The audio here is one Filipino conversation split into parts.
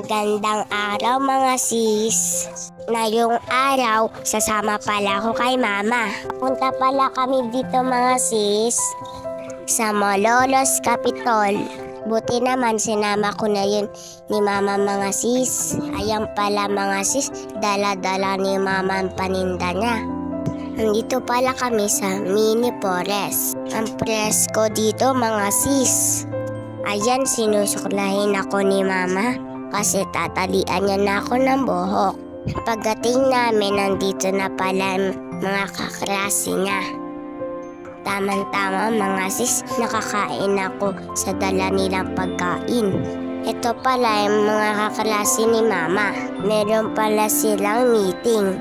Magandang araw mga sis. Ngayong araw, sasama pala ako kay mama. Punta pala kami dito mga sis sa Malolos Capitol. Buti naman sinama ko na yun ni mama mga sis. Ayan pala mga sis, dala-dala ni mama ang paninda niya. Nandito pala kami sa mini forest. Ang presko dito mga sis. Ayan, sinusuklahin ako ni mama kasi tatalian niya na ako ng buhok. Pagdating namin, nandito na pala mga kaklase niya. Tama-tama mga sis, nakakain ako sa dala nilang pagkain. Ito pala yung mga kaklase ni mama. Meron pala silang meeting.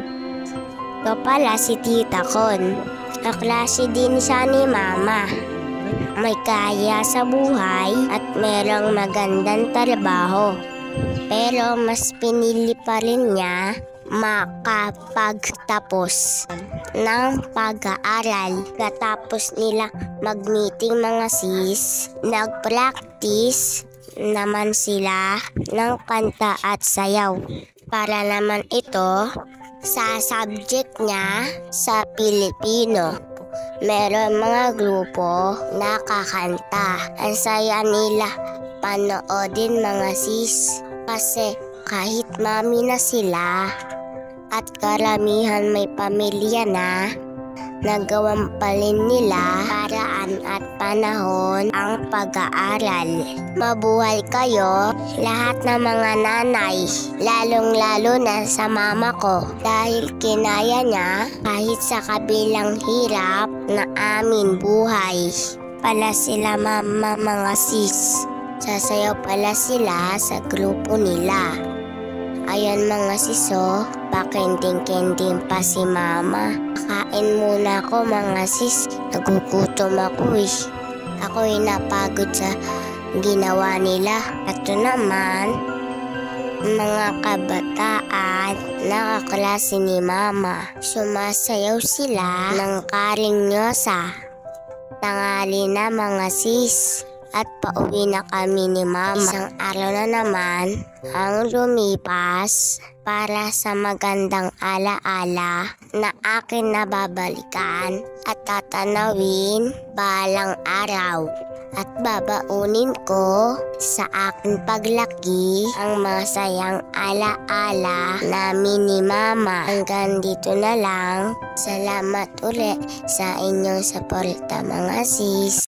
Ito pala si Tita Con. Kaklase din siya ni mama. May kaya sa buhay at merong magandang trabaho. Pero mas pinili pa rin niya makapagtapos ng pag-aaral. Katapos nila mag-meeting mga sis, nag-practice naman sila ng kanta at sayaw. Para naman ito sa subject niya sa Pilipino. Meron mga grupo na kakanta. Ang saya nila panoodin mga sis. Kasi kahit mami na sila at karamihan may pamilya na, nagawan pa rin nila paraan at panahon ang pag-aaral. Mabuhay kayo lahat ng mga nanay, lalong-lalo na sa mama ko dahil kinaya niya kahit sa kabilang hirap na aming buhay. Pala sila mama mga sis. Sasayaw pala sila sa grupo nila. Ayan mga siso, pakending-kending pa si mama. Kain muna ako mga sis, nagugutom ako eh. Ako'y napagod sa ginawa nila. Ito naman, mga kabataan na kaklase ni mama. Sumasayaw sila ng karinyosa. Tanghali na mga sis. At pauwi na kami ni mama. Isang araw na naman ang lumipas para sa magandang alaala na akin nababalikan at tatanawin balang araw. At babaunin ko sa aking paglaki ang masayang alaala namin ni mama. Hanggang dito na lang. Salamat ulit sa inyong suporta mga sis.